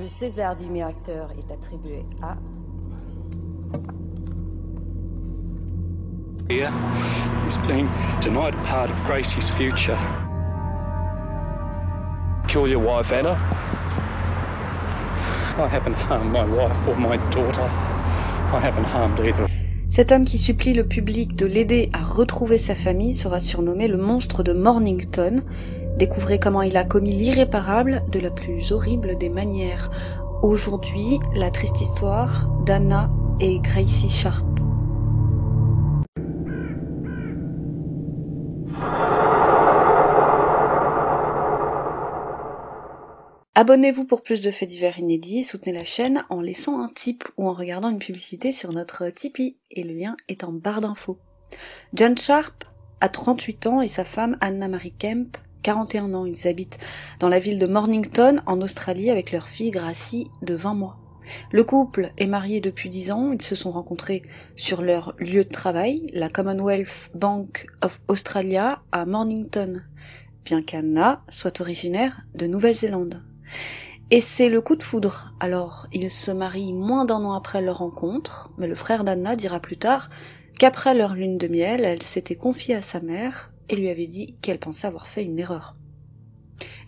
Le César du meilleur acteur est attribué à... Here, he's been denied a part of Gracie's future. Kill your wife, Anna. I haven't harmed my wife or my daughter. I haven't harmed either. Cet homme qui supplie le public de l'aider à retrouver sa famille sera surnommé le monstre de Mornington. Découvrez comment il a commis l'irréparable de la plus horrible des manières. Aujourd'hui, la triste histoire d'Anna et Gracie Sharp. Abonnez-vous pour plus de faits divers inédits et soutenez la chaîne en laissant un tip ou en regardant une publicité sur notre Tipeee, et le lien est en barre d'infos. John Sharp a 38 ans et sa femme Anna Marie Kemp, 41 ans. Ils habitent dans la ville de Mornington, en Australie, avec leur fille Gracie, de 20 mois. Le couple est marié depuis 10 ans, ils se sont rencontrés sur leur lieu de travail, la Commonwealth Bank of Australia à Mornington, bien qu'Anna soit originaire de Nouvelle-Zélande. Et c'est le coup de foudre. Alors, ils se marient moins d'1 an après leur rencontre, mais le frère d'Anna dira plus tard qu'après leur lune de miel, elle s'était confiée à sa mère et lui avait dit qu'elle pensait avoir fait une erreur.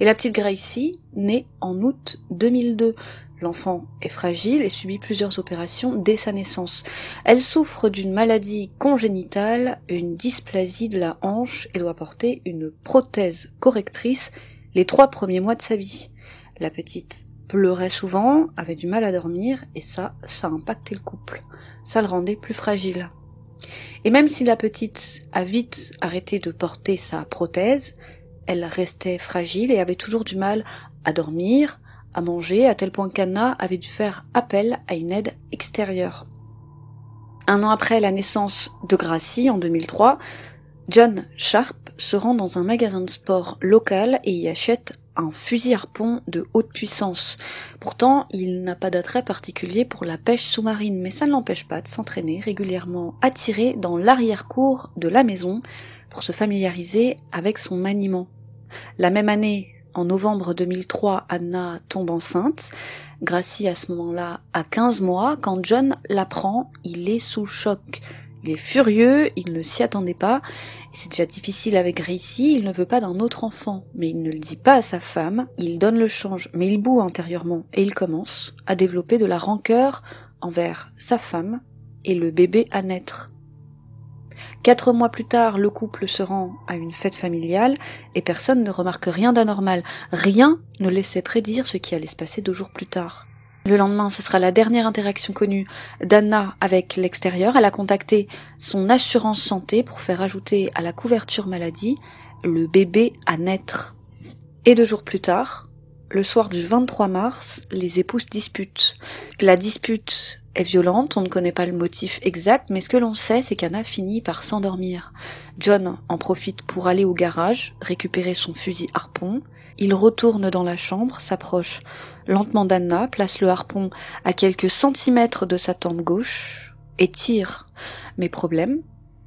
Et la petite Gracie naît en août 2002. L'enfant est fragile et subit plusieurs opérations dès sa naissance. Elle souffre d'une maladie congénitale, une dysplasie de la hanche, et doit porter une prothèse correctrice les 3 premiers mois de sa vie. La petite pleurait souvent, avait du mal à dormir, et ça a impacté le couple. Ça le rendait plus fragile. Et même si la petite a vite arrêté de porter sa prothèse, elle restait fragile et avait toujours du mal à dormir, à manger, à tel point qu'Anna avait dû faire appel à une aide extérieure. 1 an après la naissance de Gracie, en 2003, John Sharp se rend dans un magasin de sport local et y achète un fusil harpon de haute puissance. Pourtant, il n'a pas d'attrait particulier pour la pêche sous-marine, mais ça ne l'empêche pas de s'entraîner régulièrement à tirer dans l'arrière-cour de la maison pour se familiariser avec son maniement. La même année, en novembre 2003, Anna tombe enceinte. Gracie, à ce moment-là, a 15 mois. Quand John l'apprend, il est sous le choc. Il est furieux, il ne s'y attendait pas. Et c'est déjà difficile avec Gracie, il ne veut pas d'un autre enfant. Mais il ne le dit pas à sa femme, il donne le change, mais il bout intérieurement. Et il commence à développer de la rancœur envers sa femme et le bébé à naître. 4 mois plus tard, le couple se rend à une fête familiale et personne ne remarque rien d'anormal. Rien ne laissait prédire ce qui allait se passer 2 jours plus tard. Le lendemain, ce sera la dernière interaction connue d'Anna avec l'extérieur. Elle a contacté son assurance santé pour faire ajouter à la couverture maladie le bébé à naître. Et 2 jours plus tard, le soir du 23 mars, les époux se disputent. La dispute est violente, on ne connaît pas le motif exact, mais ce que l'on sait, c'est qu'Anna finit par s'endormir. John en profite pour aller au garage, récupérer son fusil harpon. Il retourne dans la chambre, s'approche lentement d'Anna, place le harpon à quelques centimètres de sa tempe gauche et tire. Mais problème,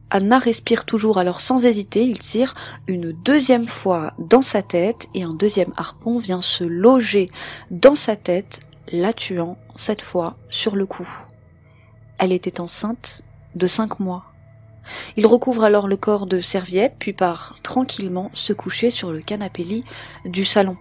Anna respire toujours, alors sans hésiter, il tire une 2e fois dans sa tête et un 2e harpon vient se loger dans sa tête, la tuant, cette fois, sur le coup. Elle était enceinte de 5 mois. Il recouvre alors le corps de serviettes, puis part tranquillement se coucher sur le canapé-lit du salon.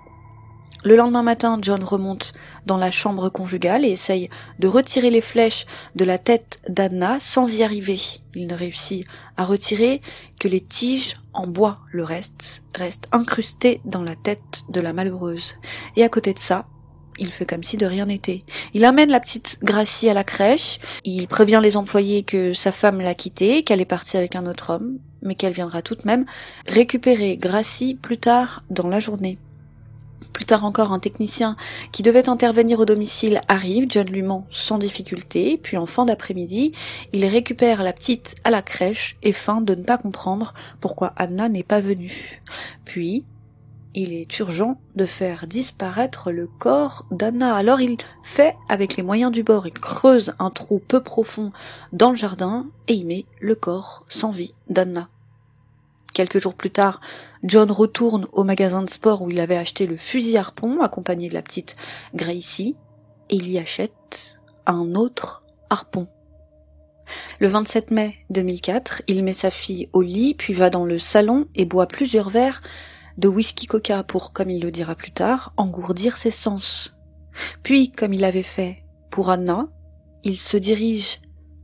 Le lendemain matin, John remonte dans la chambre conjugale et essaye de retirer les flèches de la tête d'Anna sans y arriver. Il ne réussit à retirer que les tiges en bois. Le reste incrusté dans la tête de la malheureuse. Et à côté de ça, il fait comme si de rien n'était. Il amène la petite Gracie à la crèche, il prévient les employés que sa femme l'a quitté, qu'elle est partie avec un autre homme, mais qu'elle viendra tout de même récupérer Gracie plus tard dans la journée. Plus tard encore, un technicien qui devait intervenir au domicile arrive, John lui ment sans difficulté, puis en fin d'après-midi, il récupère la petite à la crèche et feint de ne pas comprendre pourquoi Anna n'est pas venue. Puis, il est urgent de faire disparaître le corps d'Anna. Alors il fait avec les moyens du bord, il creuse un trou peu profond dans le jardin et y met le corps sans vie d'Anna. Quelques jours plus tard, John retourne au magasin de sport où il avait acheté le fusil harpon accompagné de la petite Gracie. et il y achète un autre harpon. Le 27 mai 2004, il met sa fille au lit, puis va dans le salon et boit plusieurs verres de whisky coca pour, comme il le dira plus tard, engourdir ses sens. Puis, comme il avait fait pour Anna, il se dirige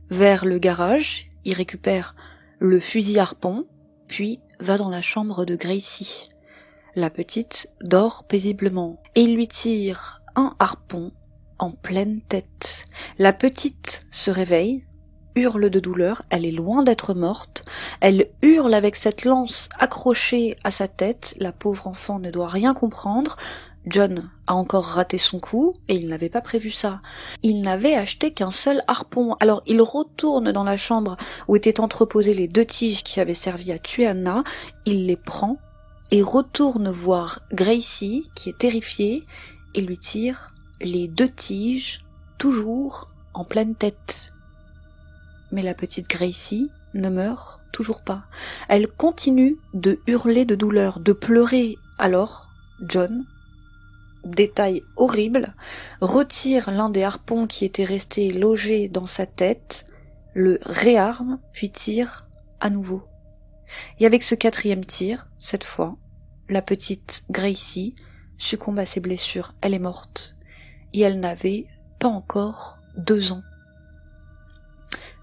vers le garage, il récupère le fusil harpon, puis va dans la chambre de Gracie. La petite dort paisiblement et il lui tire un harpon en pleine tête. La petite se réveille, hurle de douleur, elle est loin d'être morte, elle hurle avec cette lance accrochée à sa tête, la pauvre enfant ne doit rien comprendre. John a encore raté son coup, et il n'avait pas prévu ça. Il n'avait acheté qu'un seul harpon, alors il retourne dans la chambre où étaient entreposées les 2 tiges qui avaient servi à tuer Anna, il les prend, et retourne voir Gracie, qui est terrifiée, et lui tire les 2 tiges, toujours en pleine tête. Mais la petite Gracie ne meurt toujours pas. Elle continue de hurler de douleur, de pleurer. Alors, John, détail horrible, retire l'un des harpons qui était resté logé dans sa tête, le réarme, puis tire à nouveau. Et avec ce 4e tir, cette fois, la petite Gracie succombe à ses blessures. Elle est morte. Et elle n'avait pas encore 2 ans.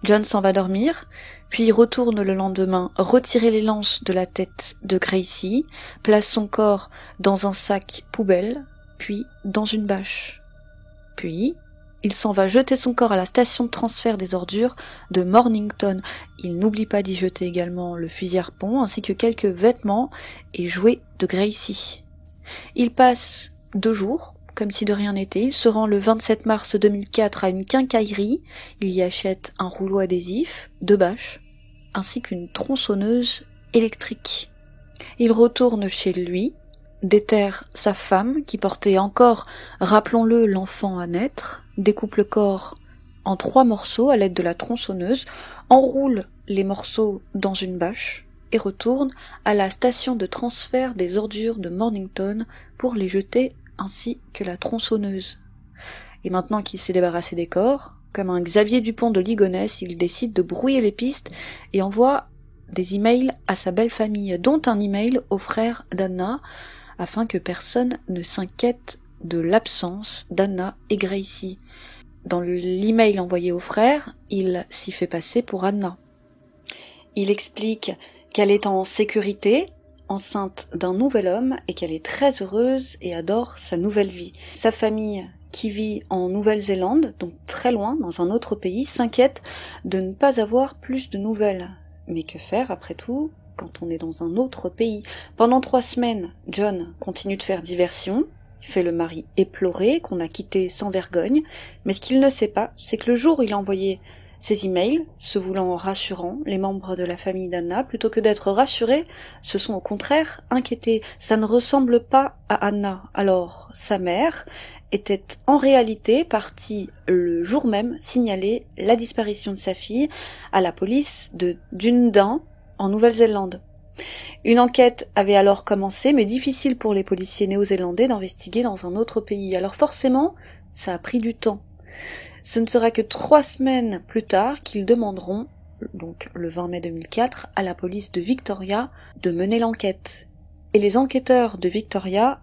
John s'en va dormir, puis retourne le lendemain retirer les lances de la tête de Gracie, place son corps dans un sac poubelle, puis dans une bâche. Puis, il s'en va jeter son corps à la station de transfert des ordures de Mornington. Il n'oublie pas d'y jeter également le fusil harpon ainsi que quelques vêtements et jouets de Gracie. Il passe 2 jours, comme si de rien n'était. Il se rend le 27 mars 2004 à une quincaillerie. Il y achète un rouleau adhésif, 2 bâches, ainsi qu'une tronçonneuse électrique. Il retourne chez lui, déterre sa femme, qui portait encore, rappelons-le, l'enfant à naître, découpe le corps en 3 morceaux à l'aide de la tronçonneuse, enroule les morceaux dans une bâche et retourne à la station de transfert des ordures de Mornington pour les jeter ainsi que la tronçonneuse. Et maintenant qu'il s'est débarrassé des corps, comme un Xavier Dupont de Ligonnès, il décide de brouiller les pistes et envoie des emails à sa belle famille, dont un email au frère d'Anna, afin que personne ne s'inquiète de l'absence d'Anna et Gracie. Dans l'email envoyé au frère, il s'y fait passer pour Anna. Il explique qu'elle est en sécurité, enceinte d'un nouvel homme et qu'elle est très heureuse et adore sa nouvelle vie. Sa famille, qui vit en Nouvelle-Zélande, donc très loin, dans un autre pays, s'inquiète de ne pas avoir plus de nouvelles. Mais que faire après tout quand on est dans un autre pays? Pendant 3 semaines, John continue de faire diversion, il fait le mari éploré qu'on a quitté sans vergogne, mais ce qu'il ne sait pas, c'est que le jour où il a envoyé ces emails, se voulant rassurants, les membres de la famille d'Anna, plutôt que d'être rassurés, se sont au contraire inquiétés. Ça ne ressemble pas à Anna. Alors, sa mère était en réalité partie le jour même signaler la disparition de sa fille à la police de Dunedin, en Nouvelle-Zélande. Une enquête avait alors commencé, mais difficile pour les policiers néo-zélandais d'investiguer dans un autre pays. Alors forcément, ça a pris du temps. Ce ne sera que 3 semaines plus tard qu'ils demanderont, donc le 20 mai 2004, à la police de Victoria de mener l'enquête. Et les enquêteurs de Victoria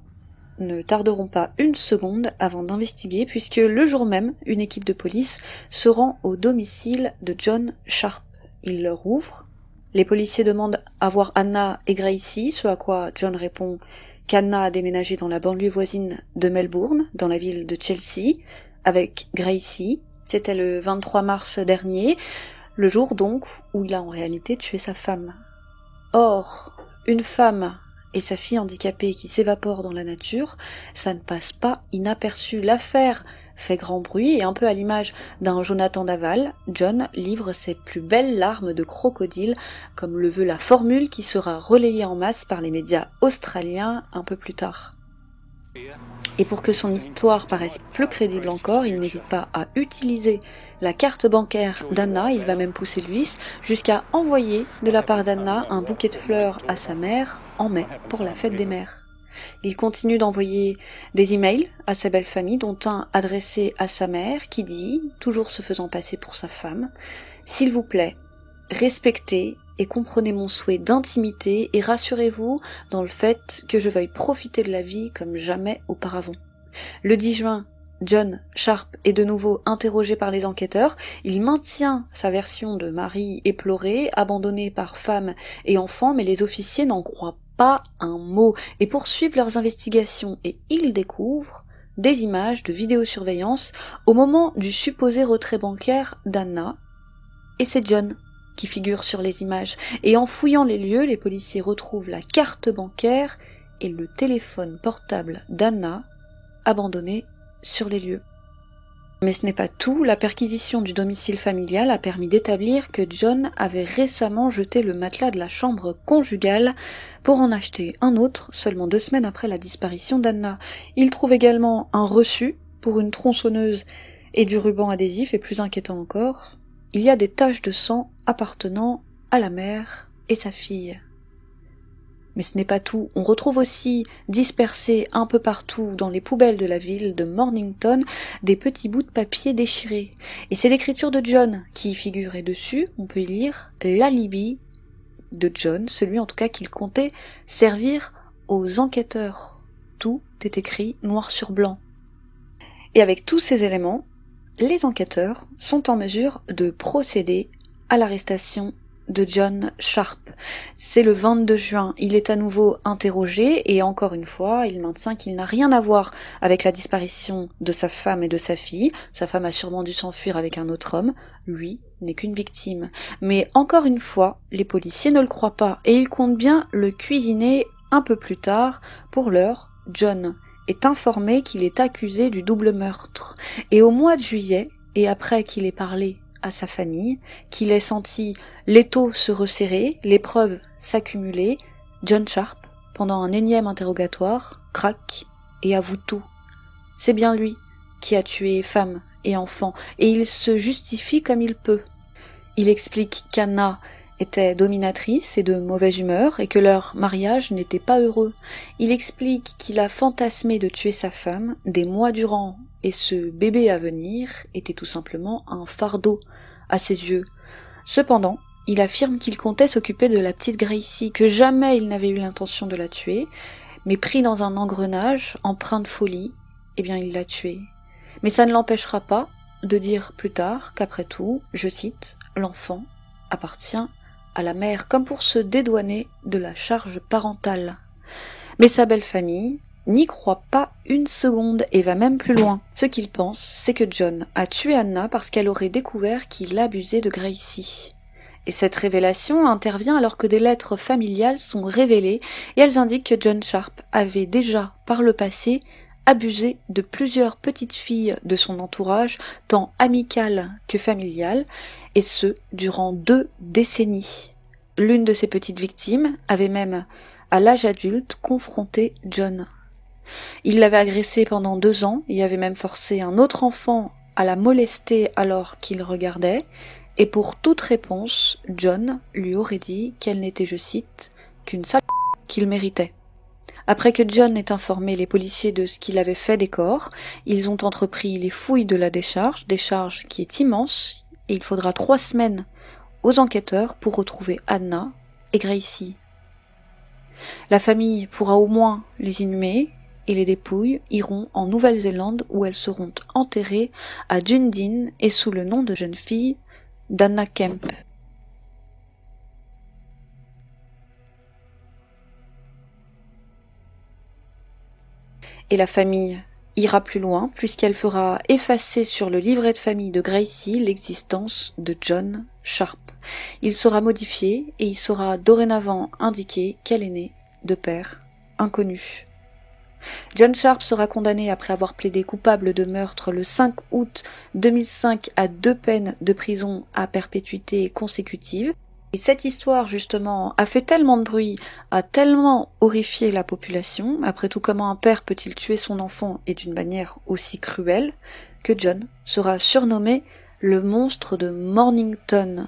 ne tarderont pas une seconde avant d'investiguer, puisque le jour même, une équipe de police se rend au domicile de John Sharp. Il leur ouvre. Les policiers demandent à voir Anna et Gracie, ce à quoi John répond qu'Anna a déménagé dans la banlieue voisine de Melbourne, dans la ville de Chelsea, avec Gracie. C'était le 23 mars dernier, le jour donc où il a en réalité tué sa femme. Or, une femme et sa fille handicapée qui s'évaporent dans la nature, ça ne passe pas inaperçu. L'affaire fait grand bruit et un peu à l'image d'un Jonathan Daval, John livre ses plus belles larmes de crocodile, comme le veut la formule qui sera relayée en masse par les médias australiens un peu plus tard. Et pour que son histoire paraisse plus crédible encore, il n'hésite pas à utiliser la carte bancaire d'Anna, il va même pousser le vice, jusqu'à envoyer de la part d'Anna un bouquet de fleurs à sa mère en mai, pour la fête des mères. Il continue d'envoyer des emails à sa belle famille, dont un adressé à sa mère qui dit, toujours se faisant passer pour sa femme, « S'il vous plaît, respectez et comprenez mon souhait d'intimité et rassurez-vous dans le fait que je veuille profiter de la vie comme jamais auparavant. » Le 10 juin, John Sharp est de nouveau interrogé par les enquêteurs. Il maintient sa version de mari éploré, abandonné par femme et enfants, mais les officiers n'en croient pas un mot et poursuivent leurs investigations et ils découvrent des images de vidéosurveillance au moment du supposé retrait bancaire d'Anna. Et c'est John qui figure sur les images. Et en fouillant les lieux, les policiers retrouvent la carte bancaire et le téléphone portable d'Anna, abandonné sur les lieux. Mais ce n'est pas tout, la perquisition du domicile familial a permis d'établir que John avait récemment jeté le matelas de la chambre conjugale pour en acheter un autre seulement 2 semaines après la disparition d'Anna. Il trouve également un reçu pour une tronçonneuse et du ruban adhésif, et plus inquiétant encore, il y a des taches de sang appartenant à la mère et sa fille. Mais ce n'est pas tout, on retrouve aussi dispersés un peu partout dans les poubelles de la ville de Mornington des petits bouts de papier déchirés. Et c'est l'écriture de John qui y figure, et dessus on peut y lire l'alibi de John, celui en tout cas qu'il comptait servir aux enquêteurs. Tout est écrit noir sur blanc. Et avec tous ces éléments, les enquêteurs sont en mesure de procéder à l'arrestation de John Sharp. C'est le 22 juin, il est à nouveau interrogé et encore une fois, il maintient qu'il n'a rien à voir avec la disparition de sa femme et de sa fille. Sa femme a sûrement dû s'enfuir avec un autre homme, lui n'est qu'une victime. Mais encore une fois, les policiers ne le croient pas et ils comptent bien le cuisiner un peu plus tard. Pour l'heure, John est informé qu'il est accusé du double meurtre. Et au mois de juillet, et après qu'il ait parlé à sa famille, qu'il ait senti l'étau se resserrer, les preuves s'accumuler, John Sharp, pendant un énième interrogatoire, craque et avoue tout. C'est bien lui qui a tué femme et enfant, et il se justifie comme il peut. Il explique qu'Anna était dominatrice et de mauvaise humeur, et que leur mariage n'était pas heureux. Il explique qu'il a fantasmé de tuer sa femme des mois durant, et ce bébé à venir était tout simplement un fardeau à ses yeux. Cependant, il affirme qu'il comptait s'occuper de la petite Gracie, que jamais il n'avait eu l'intention de la tuer, mais pris dans un engrenage, empreint de folie, eh bien il l'a tuée. Mais ça ne l'empêchera pas de dire plus tard qu'après tout, je cite, « l'enfant appartient à la mère », comme pour se dédouaner de la charge parentale. Mais sa belle famille n'y croit pas une seconde et va même plus loin. Ce qu'il pense, c'est que John a tué Anna parce qu'elle aurait découvert qu'il abusait de Gracie. Et cette révélation intervient alors que des lettres familiales sont révélées et elles indiquent que John Sharp avait déjà, par le passé, abusé de plusieurs petites filles de son entourage, tant amical que familial, et ce, durant 2 décennies. L'une de ces petites victimes avait même, à l'âge adulte, confronté John. Il l'avait agressée pendant 2 ans et avait même forcé un autre enfant à la molester alors qu'il regardait, et pour toute réponse, John lui aurait dit qu'elle n'était, je cite, qu'une sale qu'il méritait. Après que John ait informé les policiers de ce qu'il avait fait des corps, ils ont entrepris les fouilles de la décharge qui est immense, et il faudra 3 semaines aux enquêteurs pour retrouver Anna et Gracie. La famille pourra au moins les inhumer, et les dépouilles iront en Nouvelle-Zélande où elles seront enterrées à Dunedin et sous le nom de jeune fille d'Anna Kemp. Et la famille ira plus loin puisqu'elle fera effacer sur le livret de famille de Gracie l'existence de John Sharp. Il sera modifié et il sera dorénavant indiqué qu'elle est née de père inconnu. John Sharp sera condamné après avoir plaidé coupable de meurtre le 5 août 2005 à 2 peines de prison à perpétuité consécutive. Et cette histoire, justement, a fait tellement de bruit, a tellement horrifié la population, après tout comment un père peut-il tuer son enfant et d'une manière aussi cruelle, que John sera surnommé le monstre de Mornington.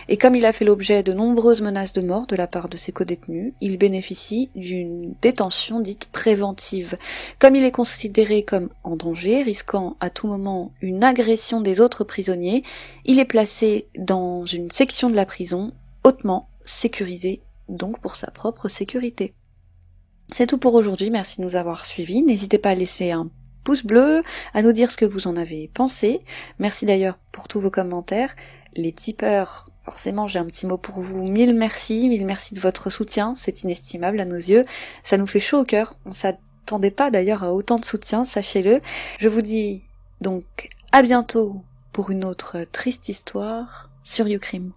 Et comme il a fait l'objet de nombreuses menaces de mort de la part de ses codétenus, il bénéficie d'une détention dite préventive. Comme il est considéré comme en danger, risquant à tout moment une agression des autres prisonniers, il est placé dans une section de la prison hautement sécurisée, donc pour sa propre sécurité. C'est tout pour aujourd'hui, merci de nous avoir suivis. N'hésitez pas à laisser un pouce bleu, à nous dire ce que vous en avez pensé. Merci d'ailleurs pour tous vos commentaires. Les tipeurs, forcément j'ai un petit mot pour vous, mille merci de votre soutien, c'est inestimable à nos yeux, ça nous fait chaud au cœur, on s'attendait pas d'ailleurs à autant de soutien, sachez-le. Je vous dis donc à bientôt pour une autre triste histoire sur YouCrim.